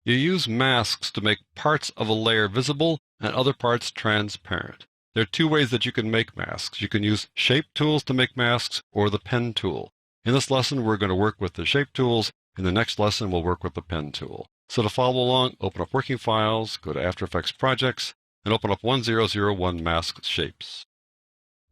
You use masks to make parts of a layer visible and other parts transparent. There are two ways that you can make masks. You can use shape tools to make masks or the pen tool. In this lesson, we're going to work with the shape tools. In the next lesson, we'll work with the pen tool. So to follow along, open up Working Files, go to After Effects Projects, and open up 1001 Mask Shapes.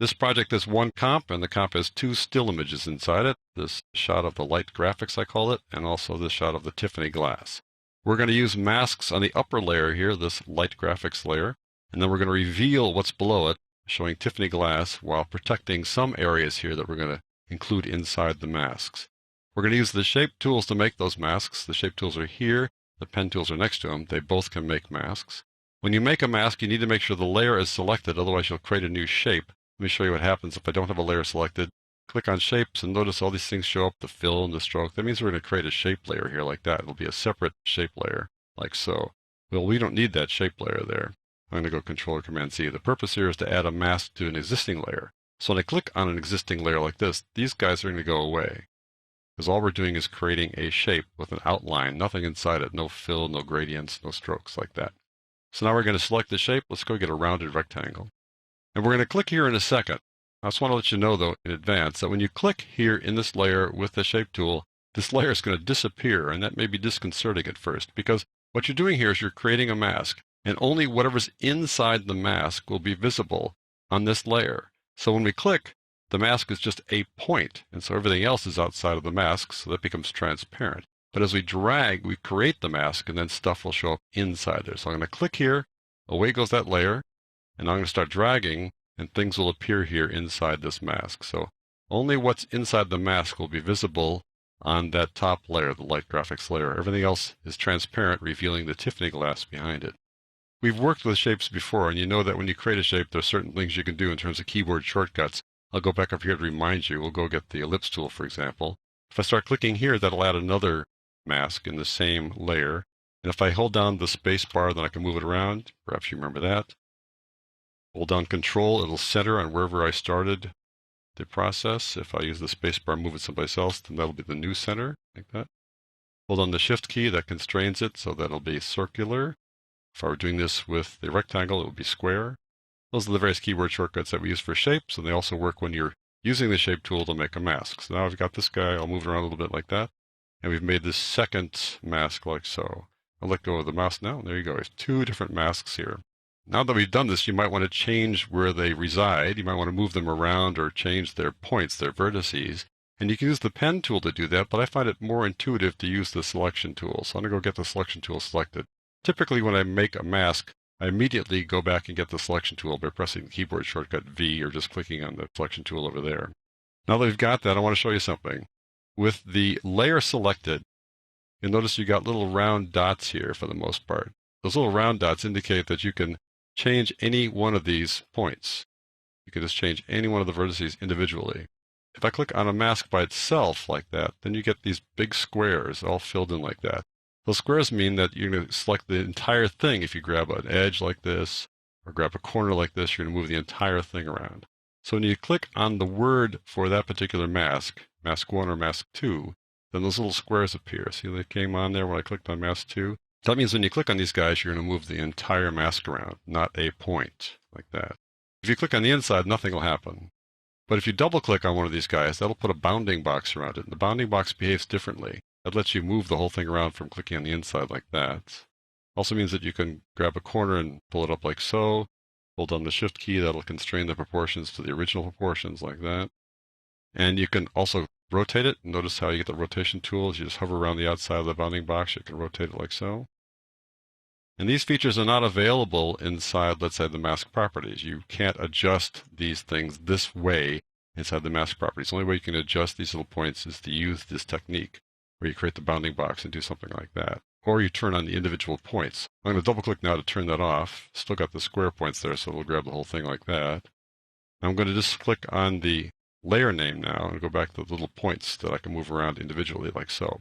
This project is one comp, and the comp has two still images inside it. This shot of the light graphics, I call it, and also this shot of the Tiffany glass. We're going to use masks on the upper layer here, this light graphics layer, and then we're going to reveal what's below it, showing Tiffany glass, while protecting some areas here that we're going to include inside the masks. We're going to use the shape tools to make those masks. The shape tools are here. The pen tools are next to them. They both can make masks. When you make a mask, you need to make sure the layer is selected, otherwise you'll create a new shape. Let me show you what happens if I don't have a layer selected. Click on shapes and notice all these things show up, the fill and the stroke. That means we're going to create a shape layer here like that. It'll be a separate shape layer, like so. Well, we don't need that shape layer there. I'm going to go Control or Command C. The purpose here is to add a mask to an existing layer. So when I click on an existing layer like this, these guys are going to go away. Because all we're doing is creating a shape with an outline, nothing inside it, no fill, no gradients, no strokes like that. So now we're going to select the shape. Let's go get a rounded rectangle. And we're going to click here in a second. I just want to let you know, though, in advance, that when you click here in this layer with the shape tool, this layer is going to disappear, and that may be disconcerting at first, because what you're doing here is you're creating a mask, and only whatever's inside the mask will be visible on this layer. So when we click, the mask is just a point, and so everything else is outside of the mask, so that becomes transparent. But as we drag, we create the mask, and then stuff will show up inside there. So I'm going to click here, away goes that layer, and I'm going to start dragging, and things will appear here inside this mask. So only what's inside the mask will be visible on that top layer, the light graphics layer. Everything else is transparent, revealing the Tiffany glass behind it. We've worked with shapes before, and you know that when you create a shape, there are certain things you can do in terms of keyboard shortcuts. I'll go back up here to remind you. We'll go get the ellipse tool, for example. If I start clicking here, that'll add another mask in the same layer. And if I hold down the space bar, then I can move it around. Perhaps you remember that. Hold down Control, it'll center on wherever I started the process. If I use the space bar, move it someplace else, then that'll be the new center, like that. Hold on the Shift key, that constrains it, so that'll be circular. If I were doing this with the rectangle, it would be square. Those are the various keyboard shortcuts that we use for shapes, and they also work when you're using the shape tool to make a mask. So now I've got this guy, I'll move it around a little bit like that, and we've made this second mask like so. I'll let go of the mouse now, and there you go. There's two different masks here. Now that we've done this, you might want to change where they reside. You might want to move them around or change their points, their vertices. And you can use the pen tool to do that, but I find it more intuitive to use the selection tool. So I'm going to go get the selection tool selected. Typically, when I make a mask, I immediately go back and get the selection tool by pressing the keyboard shortcut V or just clicking on the selection tool over there. Now that we've got that, I want to show you something. With the layer selected, you'll notice you got little round dots here for the most part. Those little round dots indicate that you can change any one of these points. You can just change any one of the vertices individually. If I click on a mask by itself like that, then you get these big squares all filled in like that. Those squares mean that you're going to select the entire thing. If you grab an edge like this, or grab a corner like this, you're going to move the entire thing around. So when you click on the word for that particular mask, mask 1 or mask 2, then those little squares appear. See, they came on there when I clicked on mask 2. That means when you click on these guys, you're going to move the entire mask around, not a point like that. If you click on the inside, nothing will happen. But if you double click on one of these guys, that'll put a bounding box around it. And the bounding box behaves differently. That lets you move the whole thing around from clicking on the inside like that. Also means that you can grab a corner and pull it up like so. Hold down the Shift key, that'll constrain the proportions to the original proportions like that. And you can also rotate it. Notice how you get the rotation tools. You just hover around the outside of the bounding box. You can rotate it like so. And these features are not available inside, let's say, the mask properties. You can't adjust these things this way inside the mask properties. The only way you can adjust these little points is to use this technique where you create the bounding box and do something like that. Or you turn on the individual points. I'm going to double click now to turn that off. Still got the square points there, so it'll grab the whole thing like that. I'm going to just click on the layer name now and go back to the little points that I can move around individually like so.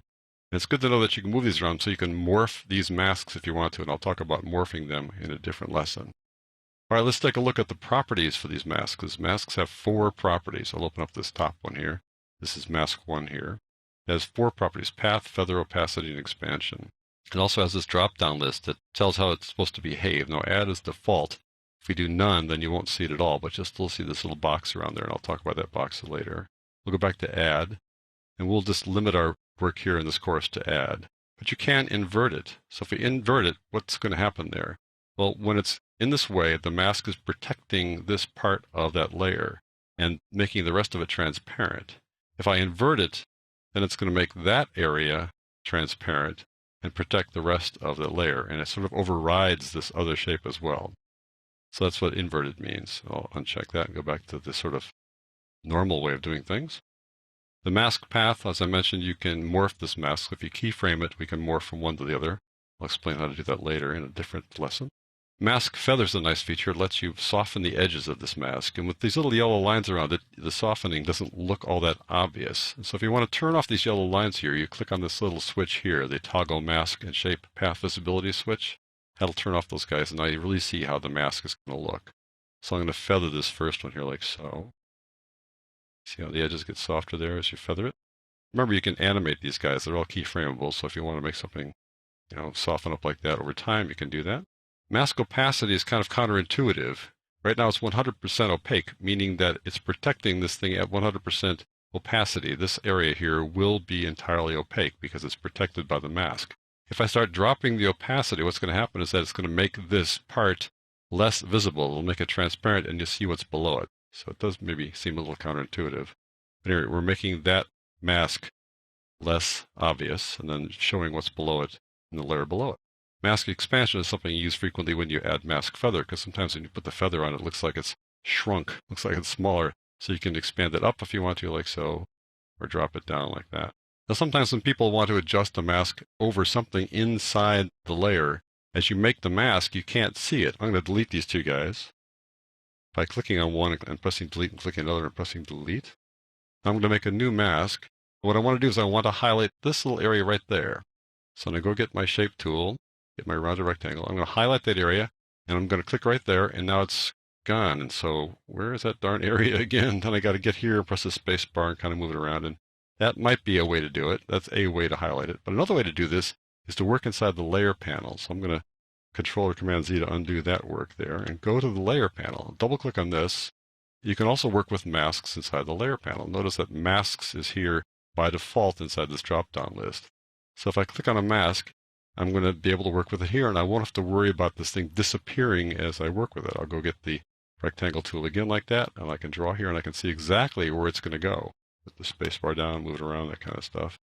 And it's good to know that you can move these around so you can morph these masks if you want to, and I'll talk about morphing them in a different lesson. All right, let's take a look at the properties for these masks. These masks have 4 properties. I'll open up this top one here. This is mask 1 here. It has 4 properties: path, feather, opacity, and expansion. It also has this drop-down list that tells how it's supposed to behave. Now, add is default. If we do none, then you won't see it at all, but you'll still see this little box around there, and I'll talk about that box later. We'll go back to add, and we'll just limit our work here in this course to add. But you can invert it. So if we invert it, what's going to happen there? Well, when it's in this way, the mask is protecting this part of that layer and making the rest of it transparent. If I invert it, then it's going to make that area transparent and protect the rest of the layer, and it sort of overrides this other shape as well. So that's what inverted means. I'll uncheck that and go back to this sort of normal way of doing things. The mask path, as I mentioned, you can morph this mask. If you keyframe it, we can morph from one to the other. I'll explain how to do that later in a different lesson. Mask feather is a nice feature. It lets you soften the edges of this mask. And with these little yellow lines around it, the softening doesn't look all that obvious. So if you want to turn off these yellow lines here, you click on this little switch here, the toggle mask and shape path visibility switch. That'll turn off those guys, and now you really see how the mask is going to look. So I'm going to feather this first one here like so. See how the edges get softer there as you feather it? Remember, you can animate these guys. They're all keyframeable, so if you want to make something, soften up like that over time, you can do that. Mask opacity is kind of counterintuitive. Right now it's 100% opaque, meaning that it's protecting this thing at 100% opacity. This area here will be entirely opaque because it's protected by the mask. If I start dropping the opacity, what's going to happen is that it's going to make this part less visible. It'll make it transparent, and you'll see what's below it. So it does maybe seem a little counterintuitive. But anyway, we're making that mask less obvious and then showing what's below it in the layer below it. Mask expansion is something you use frequently when you add mask feather, because sometimes when you put the feather on, it looks like it's shrunk, looks like it's smaller. So you can expand it up if you want to, like so, or drop it down like that. Now, sometimes when people want to adjust a mask over something inside the layer, as you make the mask, you can't see it. I'm going to delete these two guys by clicking on one and pressing delete and clicking another and pressing delete. I'm going to make a new mask. What I want to do is I want to highlight this little area right there. So I'm going to go get my shape tool, get my rounded rectangle. I'm going to highlight that area, and I'm going to click right there, and now it's gone. And so where is that darn area again? Then I got to get here, press the space bar, and kind of move it around. And that might be a way to do it. That's a way to highlight it. But another way to do this is to work inside the layer panel. So I'm going to Control or Command Z to undo that work there and go to the layer panel. Double click on this. You can also work with masks inside the layer panel. Notice that masks is here by default inside this drop-down list. So if I click on a mask, I'm going to be able to work with it here, and I won't have to worry about this thing disappearing as I work with it. I'll go get the rectangle tool again like that, and I can draw here, and I can see exactly where it's going to go. Put the space bar down, move it around, that kind of stuff.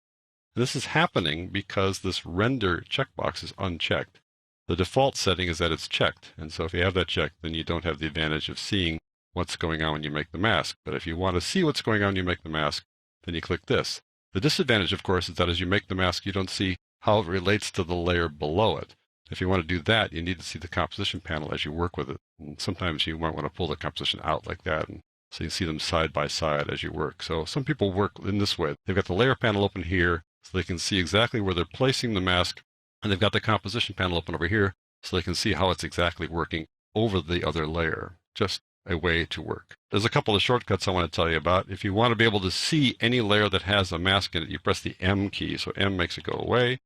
And this is happening because this render checkbox is unchecked. The default setting is that it's checked, and so if you have that checked, then you don't have the advantage of seeing what's going on when you make the mask. But if you want to see what's going on when you make the mask, then you click this. The disadvantage, of course, is that as you make the mask, you don't see how it relates to the layer below it. If you want to do that, you need to see the composition panel as you work with it. And sometimes you might want to pull the composition out like that, and so you see them side by side as you work. So some people work in this way. They've got the layer panel open here, so they can see exactly where they're placing the mask, and they've got the composition panel open over here, so they can see how it's exactly working over the other layer. Just a way to work. There's a couple of shortcuts I want to tell you about. If you want to be able to see any layer that has a mask in it, you press the M key. So M makes it go away,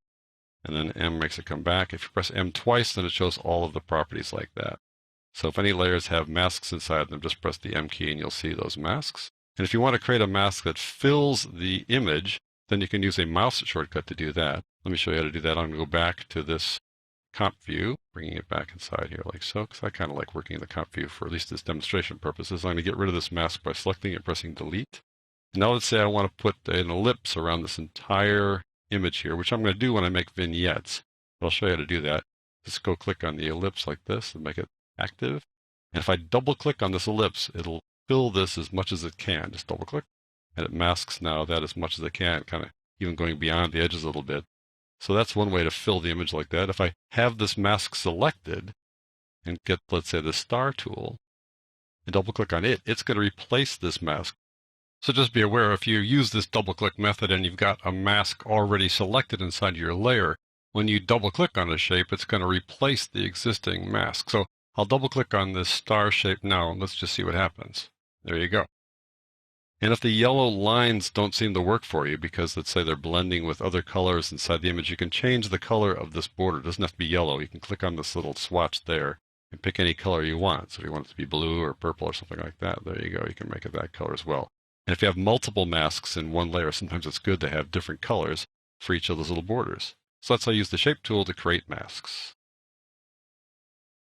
and then M makes it come back. If you press M twice, then it shows all of the properties like that. So if any layers have masks inside them, just press the M key and you'll see those masks. And if you want to create a mask that fills the image, then you can use a mouse shortcut to do that. Let me show you how to do that. I'm going to go back to this comp view, bringing it back inside here like so, because I kind of like working in the comp view for at least this demonstration purposes. I'm going to get rid of this mask by selecting it and pressing delete. Now let's say I want to put an ellipse around this entire image here, which I'm going to do when I make vignettes. But I'll show you how to do that. Just go click on the ellipse like this and make it active. And if I double click on this ellipse, it'll fill this as much as it can. Just double click, and it masks now that as much as it can, kind of even going beyond the edges a little bit. So that's one way to fill the image like that. If I have this mask selected and get, let's say, the star tool and double click on it, it's going to replace this mask. So just be aware, if you use this double click method and you've got a mask already selected inside your layer, when you double click on a shape, it's going to replace the existing mask. So I'll double click on this star shape now, and let's just see what happens. There you go. And if the yellow lines don't seem to work for you because, let's say, they're blending with other colors inside the image, you can change the color of this border. It doesn't have to be yellow. You can click on this little swatch there and pick any color you want. So if you want it to be blue or purple or something like that, there you go. You can make it that color as well. And if you have multiple masks in one layer, sometimes it's good to have different colors for each of those little borders. So that's how I use the Shape tool to create masks.